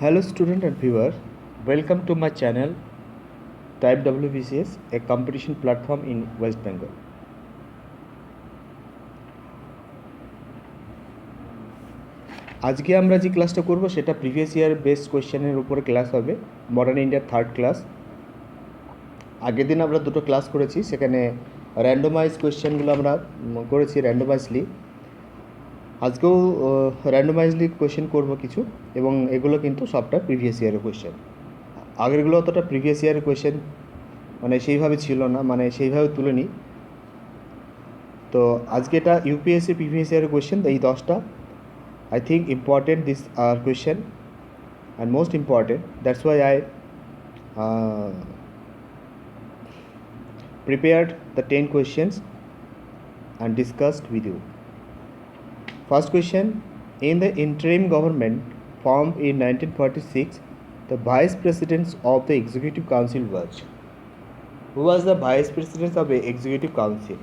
Hello student and viewer, welcome to my channel Type WBCS, a competition platform in West Bengal. আজকে আমরা যে ক্লাসটা করব সেটা প্রিভিয়াস ইয়ার বেসড কোয়েশ্চেনের উপরে ক্লাস হবে, মডার্ন ইন্ডিয়ার থার্ড ক্লাস। আগের দিন আমরা দুটো ক্লাস করেছি, সেখানে র্যান্ডমাইজ কোয়েশ্চেনগুলো আমরা করেছি র্যান্ডমাইজলি। আজকেও র্যান্ডমাইজলি কোয়েশ্চেন করব কিছু, এবং এগুলো কিন্তু সবটা প্রিভিয়াস ইয়ারের কোয়েশ্চেন। আগেরগুলো অতটা প্রিভিয়াস ইয়ারের কোয়েশ্চেন মানে সেইভাবে ছিল না, মানে সেইভাবে তুলে নিই। তো আজকে এটা ইউপিএসসি প্রিভিয়াস ইয়ারের কোয়েশ্চেন, এই 10টা I think important this question and most important, that's why I prepared the 10 questions and discussed with you. First question: in the interim government formed in 1946, the vice president of the executive council was? Who was the vice president of the executive council?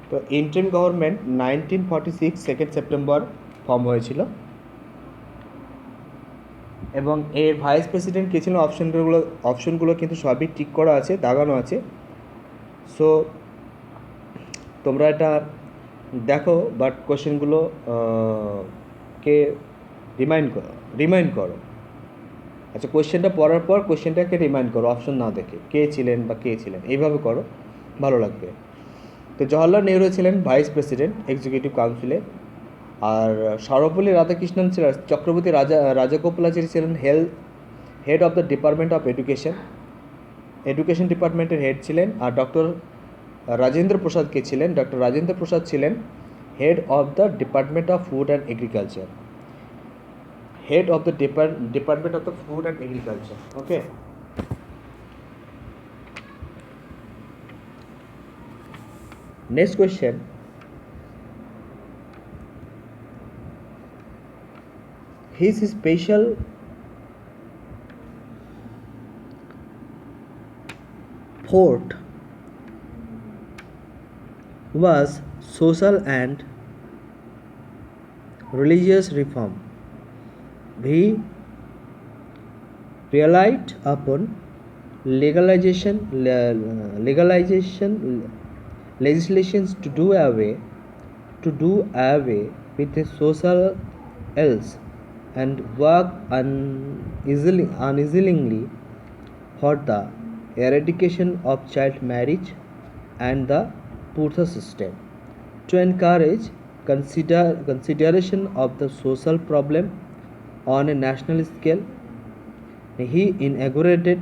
তো interim government 1946 2nd September form হয়েছিল, এবং এর vice president কে ছিল? অপশনগুলো কিন্তু সবই ঠিক করা আছে, দাগানো আছে। সো তোমরা এটা দেখো, বাট কোশ্চেনগুলো কে রিমাইন্ড করো। আচ্ছা, কোশ্চেনটা পড়ার পর কোশ্চেনটাকে রিমাইন্ড করো, অপশন না দেখে কে ছিলেন বা কে ছিলেন, এইভাবে করো, ভালো লাগবে। তো জওহরলাল নেহরু ছিলেন ভাইস প্রেসিডেন্ট এক্সিকিউটিভ কাউন্সিলে, আর সর্বপল্লী রাধাকৃষ্ণন ছিলেন, চক্রবর্তী রাজাগোপালাচারী ছিলেন head of the department of education ডিপার্টমেন্টের হেড ছিলেন। আর ডক্টর রাজেন্দ্র প্রসাদ কে ছিলেন? ডক্টর রাজেন্দ্র প্রসাদ ছিলেন head of the department of food and agriculture, head of the department of the food and agriculture. Okay, next question: his special forte was social and religious reform. He relied upon legislations to do away with the social ills and work uneasily for the eradication of child marriage and the Purtha system. To encourage consideration of the social problem on a national scale, he inaugurated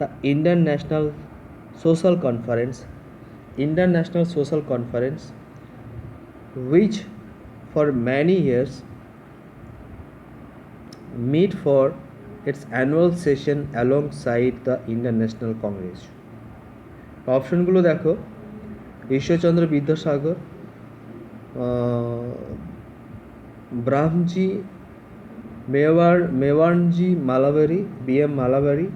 the Indian National Social Conference, which for many years meet for its annual session alongside the Indian National Congress. অপশনগুলো দেখো: Ishwarchandra Vidyasagar, Behramji, Merwanji Malabari, BM Malabari,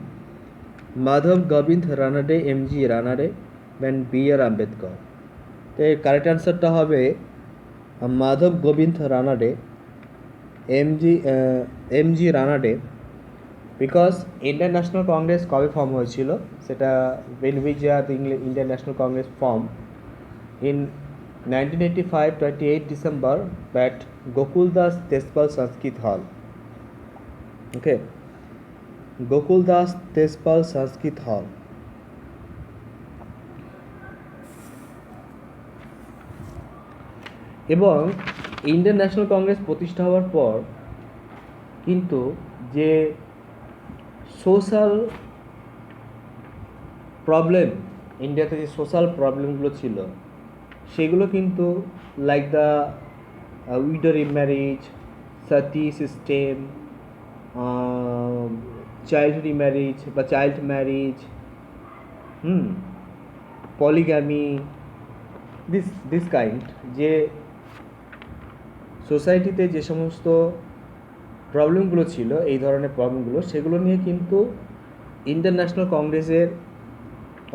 Madhav Govind Ranade, MG Ranade, and BR Ambedkar. তো এর correct অ্যান্সারটা হবে Madhav Govind Ranade, MG Ranade. Because Indian National Congress কবে form হয়েছিল সেটা, when which year the Indian National Congress formed? In 1985, 28 December, at Gokuldas Tezpal Sanskrit Hall. Okay, Gokuldas Tezpal Sanskrit Hall. এবং Indian National Congress প্রতিষ্ঠা হওয়ার পর কিন্তু যে সোশ্যাল প্রবলেম, ইন্ডিয়াতে যে সোশ্যাল প্রবলেমগুলো ছিল সেগুলো কিন্তু like the widow remarriage, sati system, child remarriage বা child marriage, polygamy, this kind, যে সোসাইটিতে যে সমস্ত প্রবলেমগুলো ছিল, এই ধরনের প্রবলেমগুলো, সেগুলো নিয়ে কিন্তু ইন্ডিয়ান ন্যাশনাল কংগ্রেসের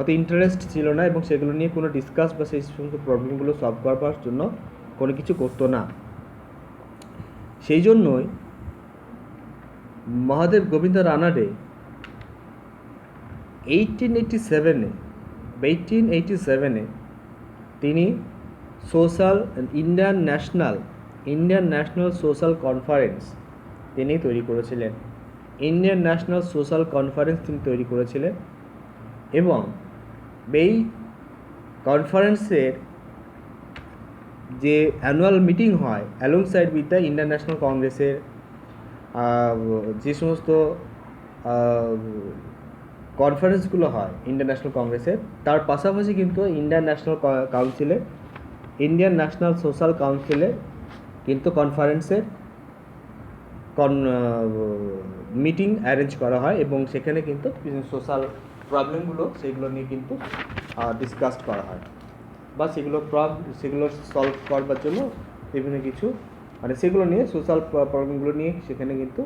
অত ইন্টারেস্ট ছিল না, এবং সেগুলো নিয়ে কোনো ডিসকাস বা সেই সমস্ত প্রবলেমগুলো সলভ করবার জন্য কোনো কিছু করতো না। সেই জন্যই মহাদেব গোবিন্দ রানাডে 1887-এ তিনি ইন্ডিয়ান ন্যাশনাল সোশ্যাল কনফারেন্স তিনি তৈরি করেছিলেন। ইন্ডিয়ান ন্যাশনাল সোশ্যাল কনফারেন্স তিনি তৈরি করেছিলেন এবং এই কনফারেন্সের যে অ্যানুয়াল মিটিং হয় alongside with the Indian national কংগ্রেসের যে সমস্ত কনফারেন্সগুলো হয় ইন্ডিয়ান ন্যাশনাল কংগ্রেসের, তার পাশাপাশি কিন্তু ইন্ডিয়ান ন্যাশনাল সোশ্যাল কাউন্সিলের কিন্তু কনফারেন্সের মিটিং অ্যারেঞ্জ করা হয় এবং সেখানে কিন্তু সোশ্যাল প্রবলেমগুলো সেগুলো নিয়ে কিন্তু ডিসকাস করা হয় বা সেগুলো সলভ করবার জন্য বিভিন্ন কিছু মানে সেগুলো নিয়ে সোশ্যাল প্রবলেমগুলো নিয়ে সেখানে কিন্তু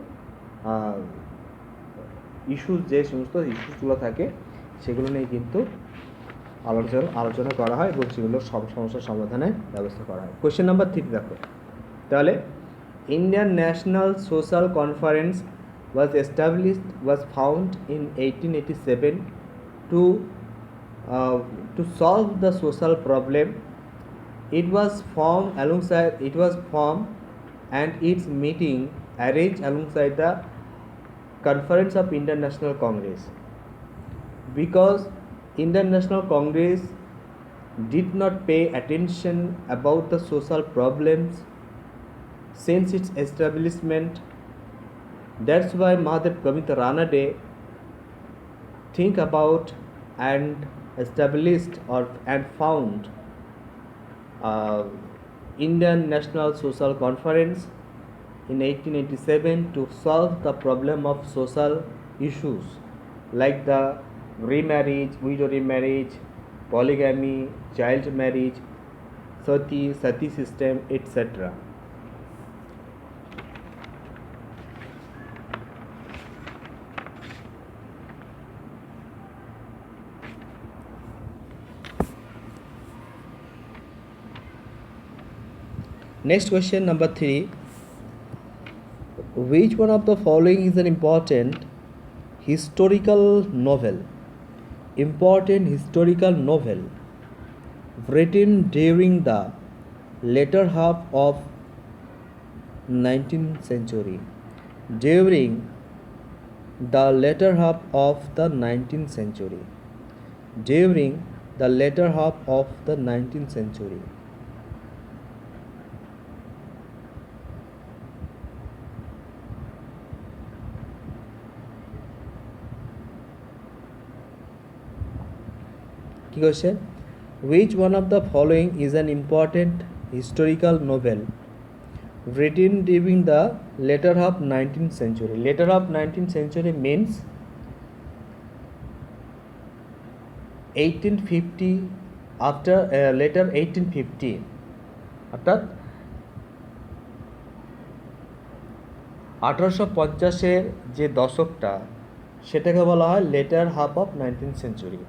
যে সমস্ত ইস্যুসগুলো থাকে সেগুলো নিয়ে কিন্তু আলোচনা করা হয় এবং সেগুলোর সব সমস্যার সমাধানের ব্যবস্থা করা হয়। কোয়েশ্চেন নাম্বার 3 দেখো তাহলে Indian national social conference was found in 1887 to solve the social problem. It was formed and its meeting arranged alongside the Conference of Indian National Congress, because Indian National Congress did not pay attention about the social problems since its establishment. That's why Mahadev Govinda Ranade think about and established and found Indian National Social Conference in 1887 to solve the problem of social issues like the remarriage, widow remarriage, polygamy, child marriage, sati system, etc. Next question number 3. Which one of the following is an important historical novel written during the later half of 19th century? During the later half of the 19th century. Question: which one of the following is an important historical novel written during the later half 19th century? Later half 19th century means 1850 after later 1850 অর্থাৎ 1850-এর যে দশকটা সেটাকে বলা হয় letter half of 19th century.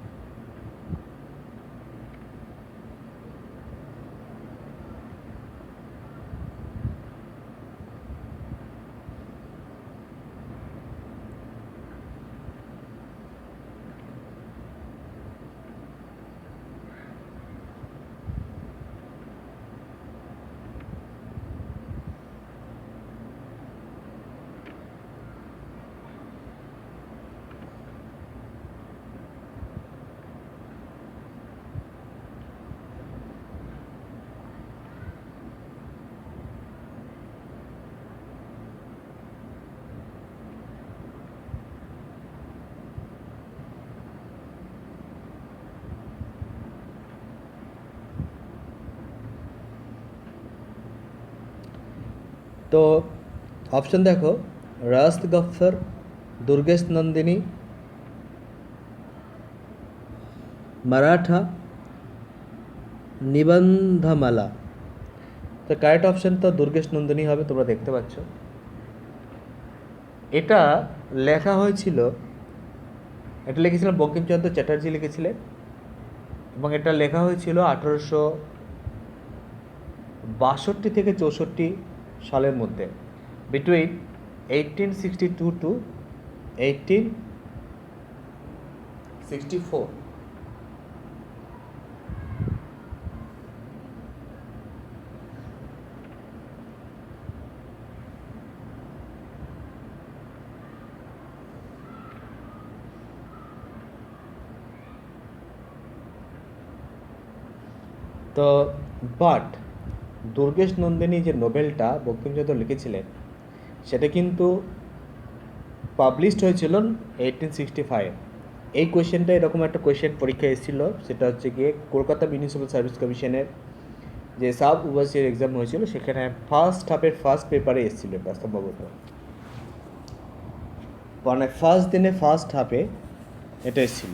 তো option দেখো, রাস্ত গফর, দুর্গেশ নন্দিনী, মারাঠা, নিবন্ধমালা। তো correct option তো দুর্গেশ নন্দিনী হবে, তোমরা দেখতে পাচ্ছ। এটা লেখা হয়েছিল, এটা লিখেছিলেন বঙ্কিমচন্দ্র চ্যাটার্জি লিখেছিলেন এবং এটা লেখা হয়েছিল 1862 থেকে 64 সালের মধ্যে, বিটুইন 1862 to 1864। তো বাট দুর্গেশ নন্দিনী যে নোবেলটা বঙ্কিমচন্দ্র লিখেছিলেন সেটা কিন্তু পাবলিশড হয়েছিল 1865। এই কোয়েশ্চেনটা এরকম একটা কোয়েশ্চেন পরীক্ষায় এসেছিলো, সেটা হচ্ছে গিয়ে কলকাতা মিউনিসিপ্যাল সার্ভিস কমিশনের যে সাব ওভারসিয়ার এক্সাম হয়েছিল সেখানে ফার্স্ট হাফের ফার্স্ট পেপারে এসেছিলো এটা সম্ভবত, মানে ফার্স্ট দিনে ফার্স্ট হাফে এটা এসেছিল।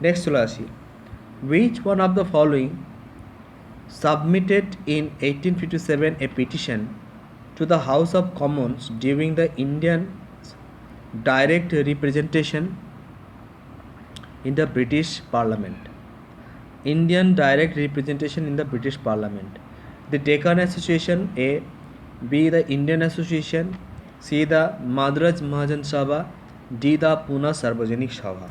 নেক্সট চলে আসি, which one of the following submitted in 1857 a petition to the House of Commons during the Indian direct representation in the British Parliament? Indian direct representation in the British Parliament. The Deccan Association, A. B. The Indian Association, C. The Madras Mahajan Sabha, D. The Pune Sarvajanik Sabha.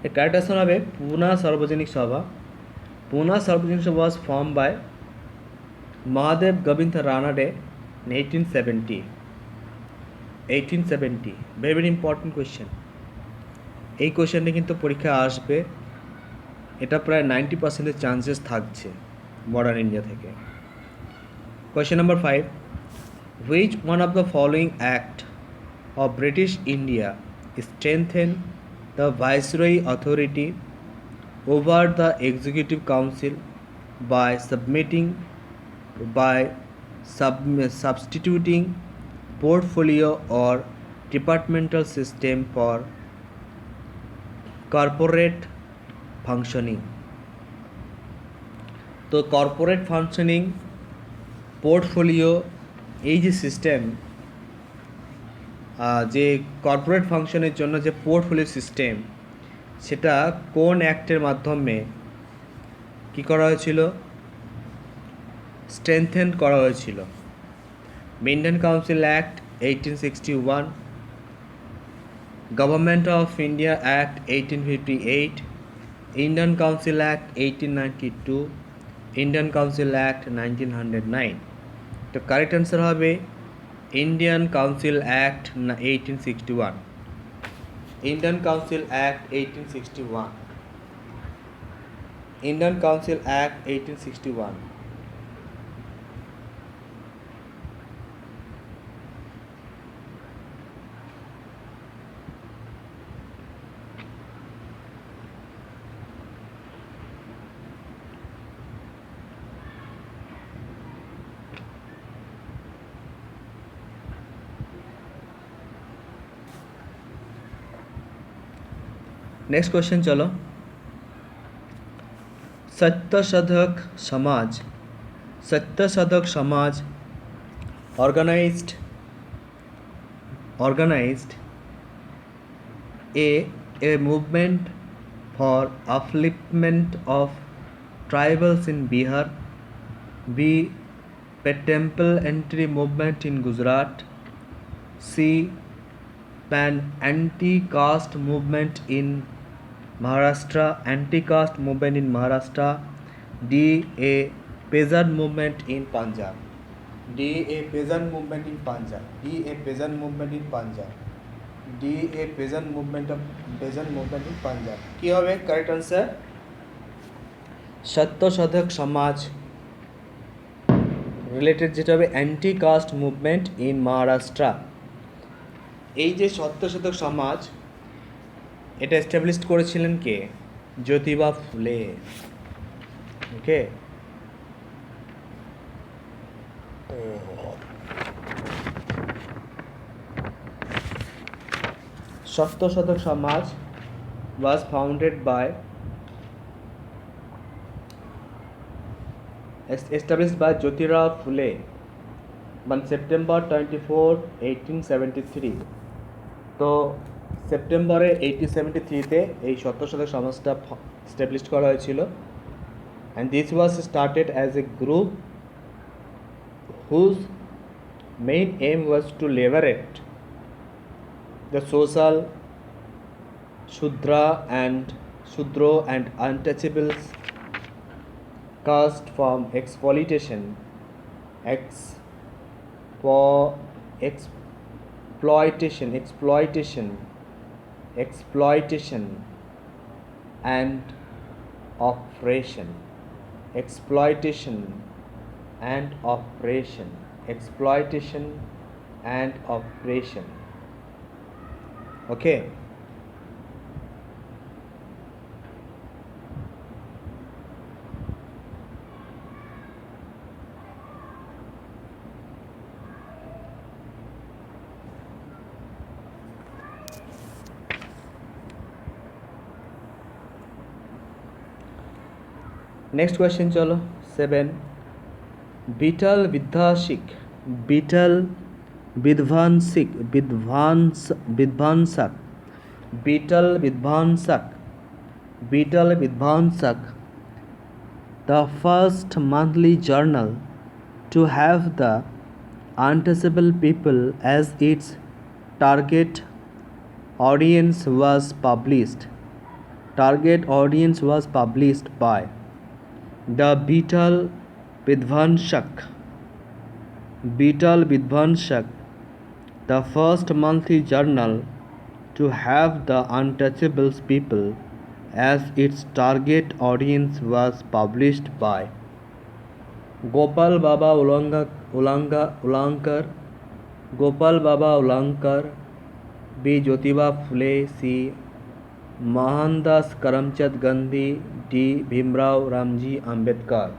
The correct answer হবে Pune Sarvajanik Sabha. Pune Sarvajanik Sabha was formed by Mahadev Govinda Ranade in 1870. 1870, very very important question. এই কোয়েশ্চেনটা কিন্তু পরীক্ষায় আসবে, এটা প্রায় 90% chances থাকছে modern India থেকে। Question number 5, which one of the following act of British India strengthened the viceroy authority over the executive council by substituting portfolio or departmental system for corporate functioning? তো corporate functioning, portfolio, এই যে system, যে corporate ফাংশনের জন্য যে portfolio system, সেটা কোন অ্যাক্টের মাধ্যমে কি করা হয়েছিল? স্ট্রেংথেন করা হয়েছিল। Indian council act 1861, government of India act 1858, Indian council act 1892, Indian council act 1909। তো কারেক্ট অ্যান্সার হবে Indian council act 1861। Indian council act 1861। Indian council act 1861। Next question चलो, सत्य साधक समाज organized a movement for upliftment of tribals in Bihar, B. a temple entry movement in Gujarat, C. an anti-caste movement in Maharashtra, D. a peasant movement in Punjab, D. a peasant movement in Punjab, D. a peasant movement in Punjab, D. a peasant movement in Punjab। কি হবে correct answer? সত্য সাধক সমাজ related যেটা হবে anti caste movement in Maharashtra. এই যে সত্য সাধক সমাজ, এটা এস্টাবলিশ করেছিলেন কে? জ্যোতিবা ফুলে। ওকে, সত্য সাধক সমাজ was founded by established by Jyotirao Phule on September 24, 1873. তো সেপ্টেম্বরে 1873-তে এই সত্য শতক সমাজটা এস্টাবলিশ করা হয়েছিল, and this was started as a group whose main aim was to liberate the social Shudra and untouchables caste from exploitation and oppression. Okay. Next question चलो 7 beetle विध्वंसक the first monthly journal to have the untouchable people as its target audience was published by the Beetle Vidvansak, the first monthly journal to have the untouchables people as its target audience was published by Gopal Baba Ulankar, B. Jyotiba Phule, C. Mohandas Karamchand Gandhi, D. Bhimrao Ramji Ambedkar.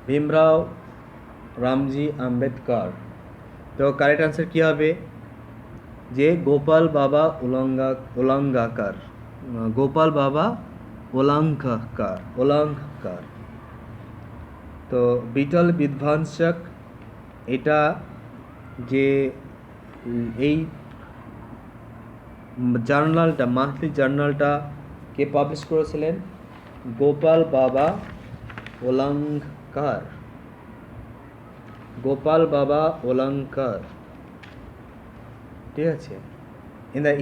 Bhimrao Ramji Ambedkar. तो correct answer क्या হবে যে গোপাল বাবা উলাঙ্গাকার। তো beetle বিধ্বংসক এটা যে এই জার্নালটা monthly জার্নালটা কে publish করেছিলেন? গোপাল বাবা উলাঙ্গাকার। ঠিক আছে।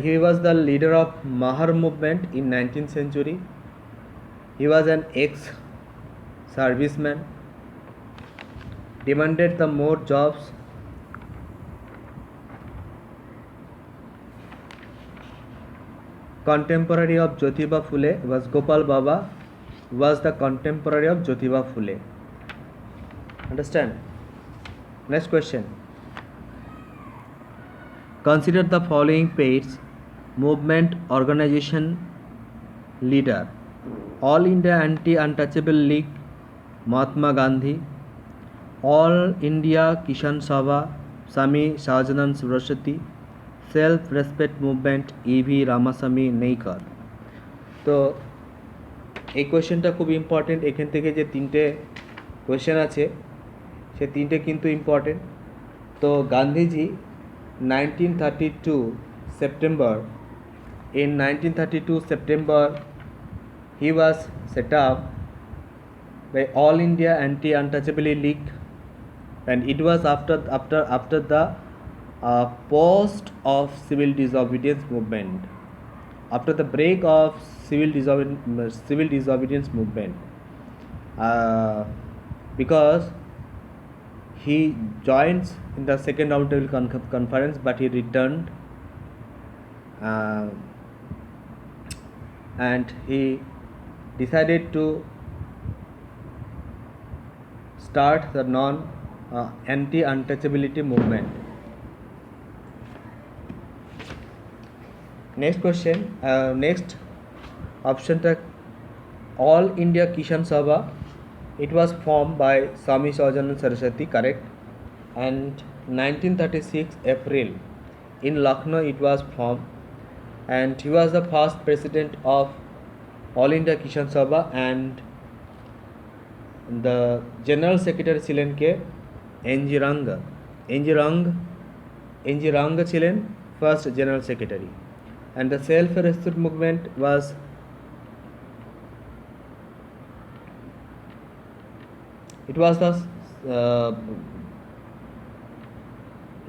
He was the leader of Mahar movement in 19th century. He was an ex-serviceman, demanded the more jobs, contemporary of Jyotiba Phule was Gopal Baba was the contemporary of Jyotiba Phule. Understand? Next question. Consider the following pairs: movement organization leader, All India Anti-Untouchable League, Mahatma Gandhi; All India Kisan Sabha, Swami Sahajanand Saraswati; Self-Respect Movement, E.V. Ramasamy Neikar. তো এই কোয়েশ্চেনটা খুব important. এখান থেকে যে তিনটে question আছে সে তিনটে কিন্তু ইম্পর্টেন্ট। তো Gandhiji 1932 September, he was set up by All India Anti-Untouchability League, and it was after the post of civil disobedience movement, after the break of civil disobedience movement, because he joins in the second roundtable conference, but he returned and he decided to start the anti-untouchability movement. Next question, next option ta All India Kisan Sabha It was formed by Swami Sahajanand Saraswati, correct? And 1936 April in Lucknow it was formed, and he was the first president of All India Kisan Sabha, and the general secretary ছিলেন কে এনজিরাঙ্গা এনজিরাঙ্গা ছিলেন first general secretary, and the self rescue movement was it was the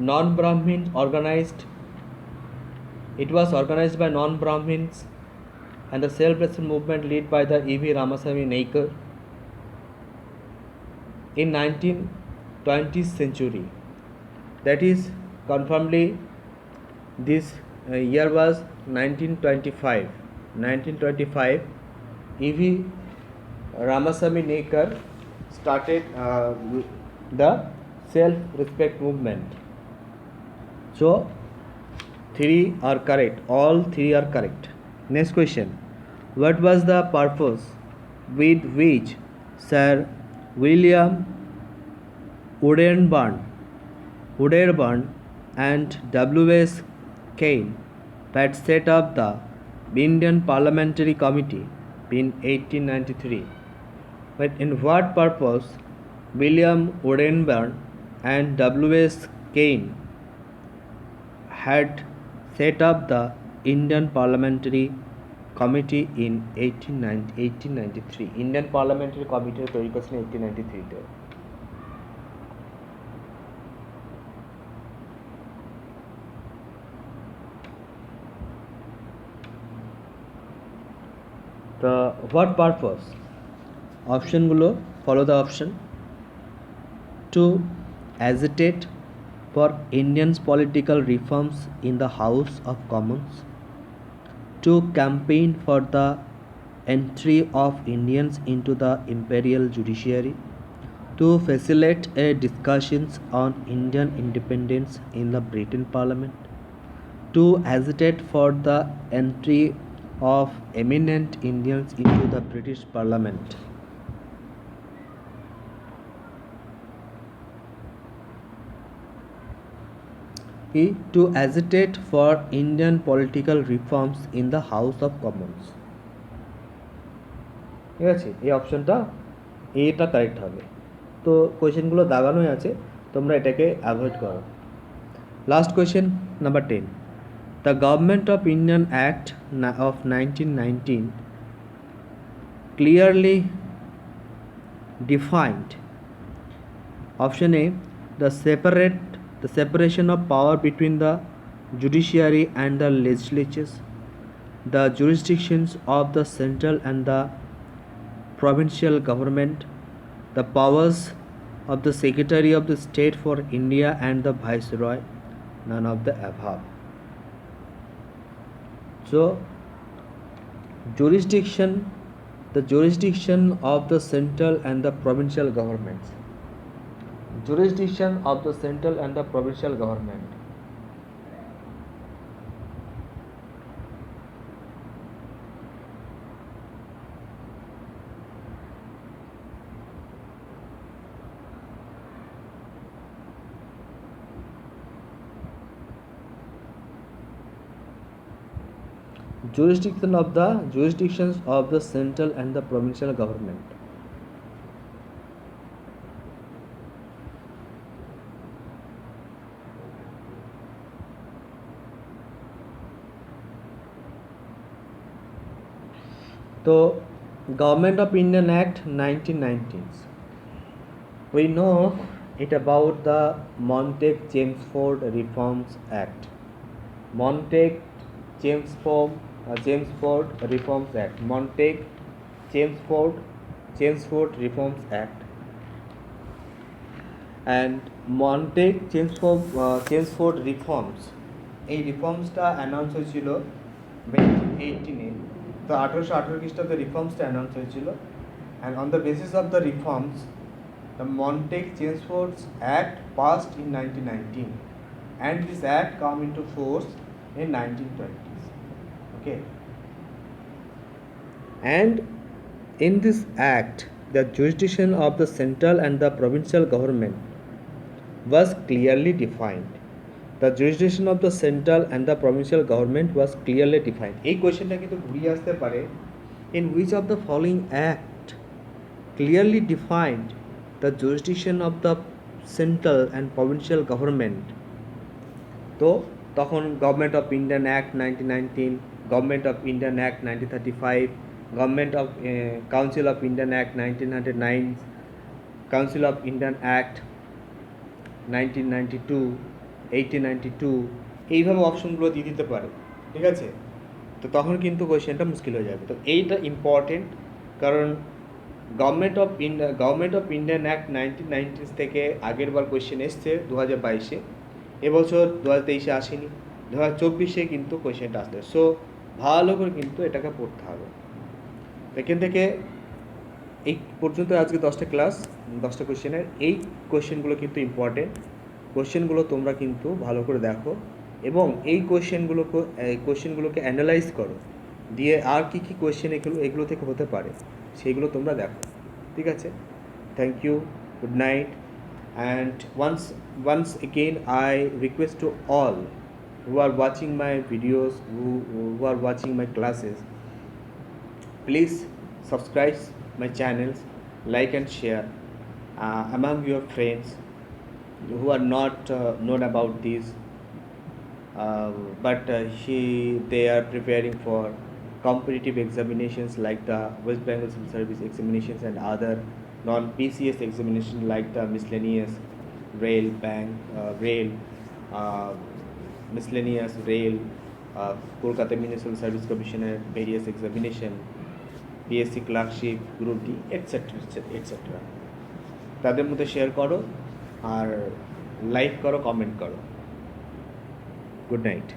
non-Brahmin organized. It was organized by non-Brahmins, and the self-rescue movement led by the E.V. Ramasamy Naikar in 1920th century. That is confirmedly this year was 1925. 1925 E.V. Ramasamy Naikar started the self-respect movement. So three are correct. All three are correct. Next question. What was the purpose with which Sir William Woodburn and W.S. Kane had set up the Indian Parliamentary Committee in 1893? But in what purpose William Woodburn and W.S. Kane had set up the Indian Parliamentary Committee in 1893? Indian Parliamentary Committee তৈরি করেছিলেন 1893 তে। The what purpose? অপশনগুলো follow the option. To agitate for Indians' political reforms in the House of Commons, to campaign for the entry of Indians into the imperial judiciary, to facilitate discussions on Indian independence in the Britain Parliament, to agitate for the entry of eminent Indians into the British Parliament. To agitate for Indian political reforms in the House of Commons. ঠিক আছে, এই অপশনটা এটা correct হবে। তো কোয়েশ্চেনগুলো দাগানোই আছে, তোমরা এটাকে অ্যাভয়েড করো। Last question number 10. The Government of Indian Act of 1919 clearly defined. Option A, the separation of power between the judiciary and the legislatures, the jurisdictions of the central and the provincial government, the powers of the Secretary of the State for India and the Viceroy, none of the above. So the jurisdiction of the central and the provincial governments. Jurisdiction of the central and the provincial government. Jurisdictions of the central and the provincial government. So Government of Indian Act 1919. We know it about the Montague-Chelmsford Reforms Act. Montague-Chelmsford Reforms Act. Montague-Chelmsford Reforms Act. And Montague-Chelmsford Reforms, এই রিফর্মসটা announce হয়েছিল 1818-এ। তো 1818 খ্রিস্টাব্দে রিফর্মসটা announce হয়েছিল, and on the basis of the reforms the Montague-Chelmsford Act passed in 1919, and this act come into force in 1920s. Okay, and in this act the jurisdiction of the central and the provincial government was clearly defined. The jurisdiction of the central and the provincial government was clearly defined. এই কোয়েশ্চেনটা কিন্তু ঘুরিয়ে আসতে পারে, in which of the following act clearly defined the jurisdiction of the central and provincial government? তো তখন government of Indian act 1919, government of Indian act 1935, government of council of Indian act 1909, council of Indian act 1992, 1892, এইভাবে অপশনগুলো দিয়ে দিতে পারে, ঠিক আছে? তো তখন কিন্তু কোয়েশ্চেনটা মুশকিল হয়ে যাবে। তো এইটা ইম্পর্টেন্ট, কারণ গভর্নমেন্ট অফ ইন্ডিয়ান অ্যাক্ট 1990 থেকে আগের বার কোয়েশ্চেন এসছে 2022-এ, এবছর 2023-এ আসেনি, 2024-এ কিন্তু কোয়েশ্চেনটা আসবে। সো ভালো করে কিন্তু এটাকে পড়তে হবে। এখান থেকে এই পর্যন্ত আজকে 10টা ক্লাস, 10টা কোয়েশ্চেনের এই কোয়েশ্চেনগুলো কিন্তু ইম্পর্টেন্ট। কোয়েশ্চেনগুলো তোমরা কিন্তু ভালো করে দেখো এবং এই কোয়েশ্চেনগুলোকে অ্যানালাইজ করো, দিয়ে আর কী কী কোয়েশ্চেন এগুলো থেকে হতে পারে সেইগুলো তোমরা দেখো, ঠিক আছে? Thank you, good night, and once again I request to all who are watching my videos, who are watching my classes, please subscribe my channels, like and share among your friends who are not known about this, but they are preparing for competitive examinations like the West Bengal Civil Service examinations and other non-PCS examinations like the miscellaneous rail, miscellaneous rail, Kolkata Municipal Service Commissioner, various examination, PSC clerkship, Group D, etc. তাদের মধ্যে share করো আর like করো, comment করো। Good night.